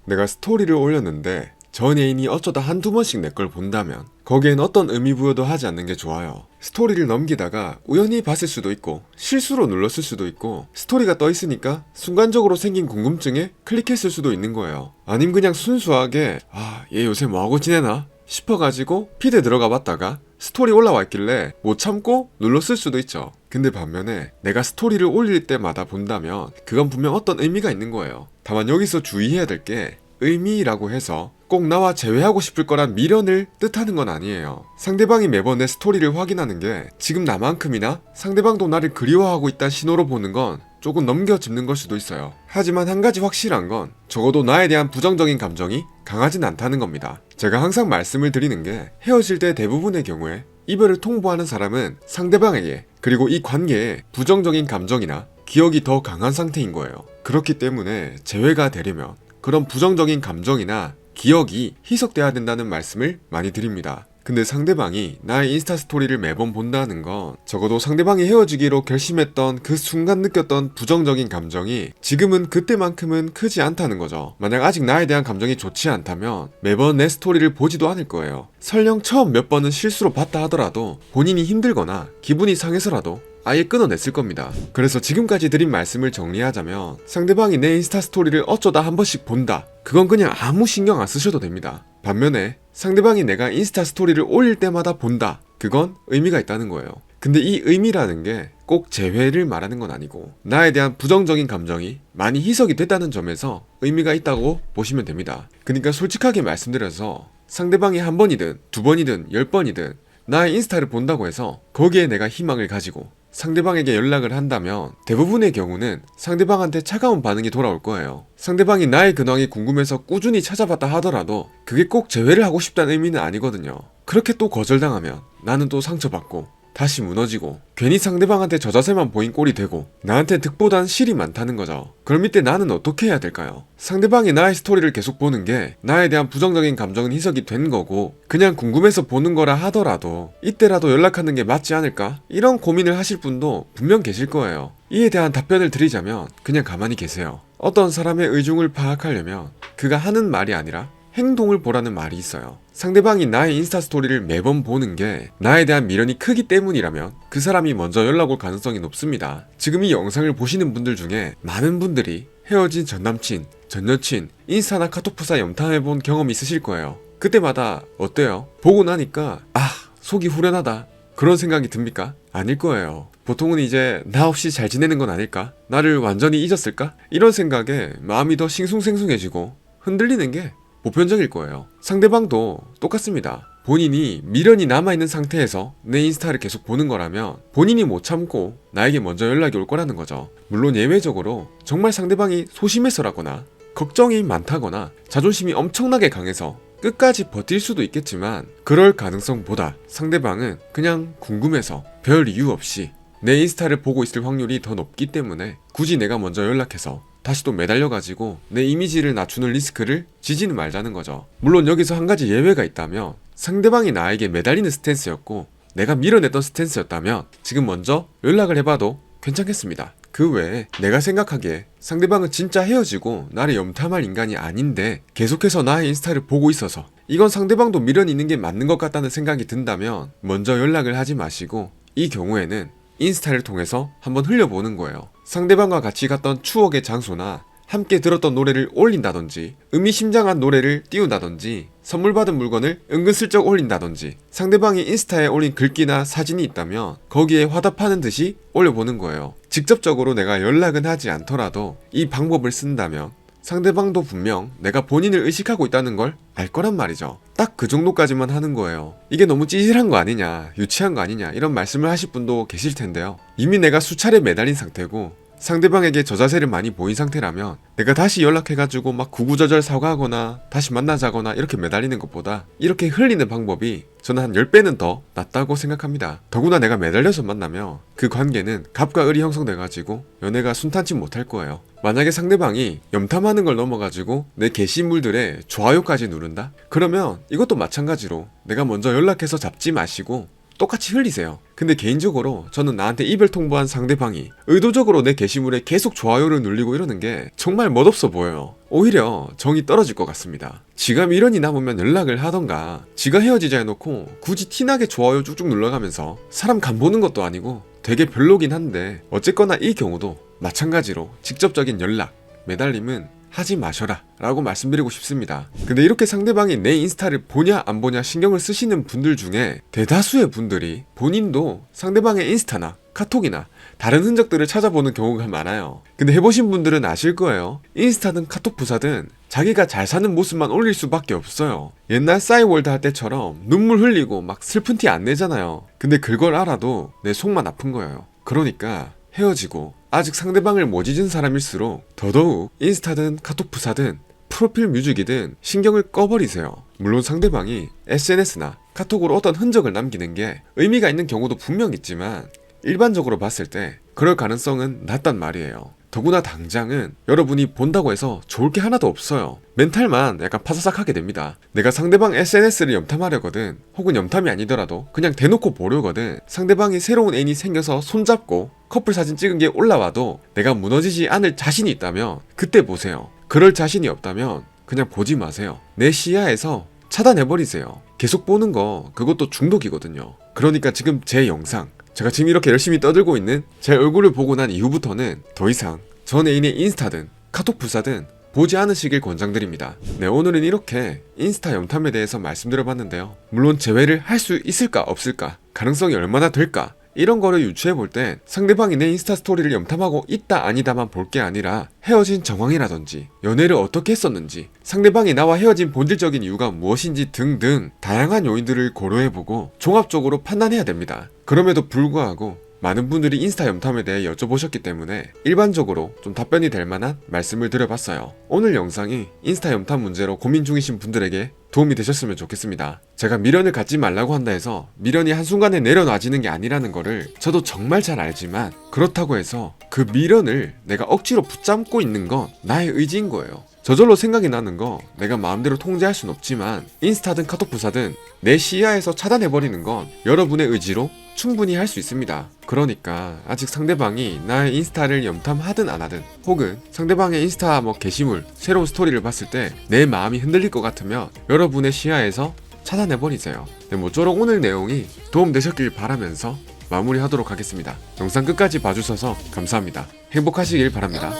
내가 스토리를 올렸는데 전 애인이 어쩌다 한두 번씩 내 걸 본다면 거기엔 어떤 의미 부여도 하지 않는 게 좋아요. 스토리를 넘기다가 우연히 봤을 수도 있고 실수로 눌렀을 수도 있고 스토리가 떠 있으니까 순간적으로 생긴 궁금증에 클릭했을 수도 있는 거예요. 아님 그냥 순수하게 얘 요새 뭐하고 지내나 싶어가지고 피드에 들어가 봤다가 스토리 올라와 있길래 못 참고 눌렀을 수도 있죠. 근데 반면에 내가 스토리를 올릴 때마다 본다면 그건 분명 어떤 의미가 있는 거예요. 다만 여기서 주의해야 될 게 의미라고 해서 꼭 나와 재회하고 싶을 거란 미련을 뜻하는 건 아니에요. 상대방이 매번 내 스토리를 확인하는 게 지금 나만큼이나 상대방도 나를 그리워하고 있다는 신호로 보는 건 조금 넘겨짚는 걸 수도 있어요. 하지만 한 가지 확실한 건 적어도 나에 대한 부정적인 감정이 강하진 않다는 겁니다. 제가 항상 말씀을 드리는 게 헤어질 때 대부분의 경우에 이별을 통보하는 사람은 상대방에게 그리고 이 관계에 부정적인 감정이나 기억이 더 강한 상태인 거예요. 그렇기 때문에 재회가 되려면 그런 부정적인 감정이나 기억이 희석돼야 된다는 말씀을 많이 드립니다. 근데 상대방이 나의 인스타 스토리를 매번 본다는 건 적어도 상대방이 헤어지기로 결심했던 그 순간 느꼈던 부정적인 감정이 지금은 그때만큼은 크지 않다는 거죠. 만약 아직 나에 대한 감정이 좋지 않다면 매번 내 스토리를 보지도 않을 거예요. 설령 처음 몇 번은 실수로 봤다 하더라도 본인이 힘들거나 기분이 상해서라도 아예 끊어냈을 겁니다. 그래서 지금까지 드린 말씀을 정리하자면 상대방이 내 인스타 스토리를 어쩌다 한 번씩 본다. 그건 그냥 아무 신경 안 쓰셔도 됩니다. 반면에 상대방이 내가 인스타 스토리를 올릴 때마다 본다. 그건 의미가 있다는 거예요. 근데 이 의미라는 게 꼭 재회를 말하는 건 아니고 나에 대한 부정적인 감정이 많이 희석이 됐다는 점에서 의미가 있다고 보시면 됩니다. 그러니까 솔직하게 말씀드려서 상대방이 한 번이든 두 번이든 10번이든 나의 인스타를 본다고 해서 거기에 내가 희망을 가지고 상대방에게 연락을 한다면 대부분의 경우는 상대방한테 차가운 반응이 돌아올 거예요. 상대방이 나의 근황이 궁금해서 꾸준히 찾아봤다 하더라도 그게 꼭 재회를 하고 싶다는 의미는 아니거든요. 그렇게 또 거절당하면 나는 또 상처받고 다시 무너지고 괜히 상대방한테 저자세만 보인 꼴이 되고 나한테 득보단 실이 많다는 거죠. 그럼 이때 나는 어떻게 해야 될까요? 상대방이 나의 스토리를 계속 보는 게 나에 대한 부정적인 감정은 희석이 된 거고 그냥 궁금해서 보는 거라 하더라도 이때라도 연락하는 게 맞지 않을까? 이런 고민을 하실 분도 분명 계실 거예요. 이에 대한 답변을 드리자면 그냥 가만히 계세요. 어떤 사람의 의중을 파악하려면 그가 하는 말이 아니라 행동을 보라는 말이 있어요. 상대방이 나의 인스타 스토리를 매번 보는 게 나에 대한 미련이 크기 때문이라면 그 사람이 먼저 연락 올 가능성이 높습니다. 지금 이 영상을 보시는 분들 중에 많은 분들이 헤어진 전남친, 전여친, 인스타나 카톡프사 염탐해본 경험이 있으실 거예요. 그때마다 어때요? 보고 나니까 속이 후련하다 그런 생각이 듭니까? 아닐 거예요. 보통은 이제 나 없이 잘 지내는 건 아닐까? 나를 완전히 잊었을까? 이런 생각에 마음이 더 싱숭생숭해지고 흔들리는 게 보편적일 거예요. 상대방도 똑같습니다. 본인이 미련이 남아있는 상태에서 내 인스타를 계속 보는 거라면 본인이 못 참고 나에게 먼저 연락이 올 거라는 거죠. 물론 예외적으로 정말 상대방이 소심해서라거나 걱정이 많다거나 자존심이 엄청나게 강해서 끝까지 버틸 수도 있겠지만 그럴 가능성보다 상대방은 그냥 궁금해서 별 이유 없이 내 인스타를 보고 있을 확률이 더 높기 때문에 굳이 내가 먼저 연락해서 다시 또 매달려가지고 내 이미지를 낮추는 리스크를 지지는 말자는 거죠. 물론 여기서 한 가지 예외가 있다면 상대방이 나에게 매달리는 스탠스였고 내가 밀어냈던 스탠스였다면 지금 먼저 연락을 해봐도 괜찮겠습니다. 그 외에 내가 생각하기에 상대방은 진짜 헤어지고 나를 염탐할 인간이 아닌데 계속해서 나의 인스타를 보고 있어서 이건 상대방도 미련이 있는 게 맞는 것 같다는 생각이 든다면 먼저 연락을 하지 마시고 이 경우에는 인스타를 통해서 한번 흘려보는 거예요. 상대방과 같이 갔던 추억의 장소나 함께 들었던 노래를 올린다든지 의미심장한 노래를 띄운다든지 선물 받은 물건을 은근슬쩍 올린다든지 상대방이 인스타에 올린 글귀나 사진이 있다면 거기에 화답하는 듯이 올려보는 거예요. 직접적으로 내가 연락은 하지 않더라도 이 방법을 쓴다면 상대방도 분명 내가 본인을 의식하고 있다는 걸 알 거란 말이죠. 딱 그 정도까지만 하는 거예요. 이게 너무 찌질한 거 아니냐, 유치한 거 아니냐 이런 말씀을 하실 분도 계실 텐데요. 이미 내가 수차례 매달린 상태고 상대방에게 저자세를 많이 보인 상태라면 내가 다시 연락해가지고 막 구구절절 사과하거나 다시 만나자거나 이렇게 매달리는 것보다 이렇게 흘리는 방법이 저는 한 10배는 더 낫다고 생각합니다. 더구나 내가 매달려서 만나면 그 관계는 갑과 을이 형성돼가지고 연애가 순탄치 못할 거예요. 만약에 상대방이 염탐하는 걸 넘어가지고 내 게시물들에 좋아요까지 누른다? 그러면 이것도 마찬가지로 내가 먼저 연락해서 잡지 마시고 똑같이 흘리세요. 근데 개인적으로 저는 나한테 이별 통보한 상대방이 의도적으로 내 게시물에 계속 좋아요를 눌리고 이러는 게 정말 멋없어 보여요. 오히려 정이 떨어질 것 같습니다. 지가 미련이 남으면 연락을 하던가, 지가 헤어지자 해놓고 굳이 티나게 좋아요 쭉쭉 눌러가면서 사람 간보는 것도 아니고 되게 별로긴 한데, 어쨌거나 이 경우도 마찬가지로 직접적인 연락, 매달림은 하지 마셔라 라고 말씀드리고 싶습니다. 근데 이렇게 상대방이 내 인스타를 보냐 안 보냐 신경을 쓰시는 분들 중에 대다수의 분들이 본인도 상대방의 인스타나 카톡이나 다른 흔적들을 찾아보는 경우가 많아요. 근데 해보신 분들은 아실 거예요. 인스타든 카톡 부사든 자기가 잘 사는 모습만 올릴 수밖에 없어요. 옛날 싸이월드 할 때처럼 눈물 흘리고 막 슬픈 티 안 내잖아요. 근데 그걸 알아도 내 속만 아픈 거예요. 그러니까 헤어지고 아직 상대방을 못 잊은 사람일수록 더더욱 인스타든 카톡 부사든 프로필 뮤직이든 신경을 꺼버리세요. 물론 상대방이 SNS나 카톡으로 어떤 흔적을 남기는 게 의미가 있는 경우도 분명 있지만 일반적으로 봤을 때 그럴 가능성은 낮단 말이에요. 더구나 당장은 여러분이 본다고 해서 좋을 게 하나도 없어요. 멘탈만 약간 파사삭하게 됩니다. 내가 상대방 SNS를 염탐하려거든, 혹은 염탐이 아니더라도 그냥 대놓고 보려거든, 상대방이 새로운 애인이 생겨서 손잡고 커플 사진 찍은 게 올라와도 내가 무너지지 않을 자신이 있다면 그때 보세요. 그럴 자신이 없다면 그냥 보지 마세요. 내 시야에서 차단해버리세요. 계속 보는 거 그것도 중독이거든요. 그러니까 지금 제 영상, 제가 지금 이렇게 열심히 떠들고 있는 제 얼굴을 보고 난 이후부터는 더 이상 전 애인의 인스타든 카톡 부사든 보지 않으시길 권장드립니다. 네, 오늘은 이렇게 인스타 염탐에 대해서 말씀드려봤는데요. 물론 재회를 할 수 있을까 없을까, 가능성이 얼마나 될까, 이런 거를 유추해볼 땐 상대방이 내 인스타 스토리를 염탐하고 있다 아니다만 볼 게 아니라 헤어진 정황이라든지 연애를 어떻게 했었는지, 상대방이 나와 헤어진 본질적인 이유가 무엇인지 등등 다양한 요인들을 고려해보고 종합적으로 판단해야 됩니다. 그럼에도 불구하고 많은 분들이 인스타 염탐에 대해 여쭤보셨기 때문에 일반적으로 좀 답변이 될 만한 말씀을 드려봤어요. 오늘 영상이 인스타 염탐 문제로 고민 중이신 분들에게 도움이 되셨으면 좋겠습니다. 제가 미련을 갖지 말라고 한다 해서 미련이 한순간에 내려놔지는 게 아니라는 거를 저도 정말 잘 알지만, 그렇다고 해서 그 미련을 내가 억지로 붙잡고 있는 건 나의 의지인 거예요. 저절로 생각이 나는 거 내가 마음대로 통제할 순 없지만 인스타든 카톡 부사든 내 시야에서 차단해버리는 건 여러분의 의지로 충분히 할 수 있습니다. 그러니까 아직 상대방이 나의 인스타를 염탐하든 안 하든, 혹은 상대방의 인스타 게시물, 새로운 스토리를 봤을 때 내 마음이 흔들릴 것 같으면 여러분의 시야에서 차단해버리세요. 네, 모쪼록 오늘 내용이 도움되셨길 바라면서 마무리하도록 하겠습니다. 영상 끝까지 봐주셔서 감사합니다. 행복하시길 바랍니다.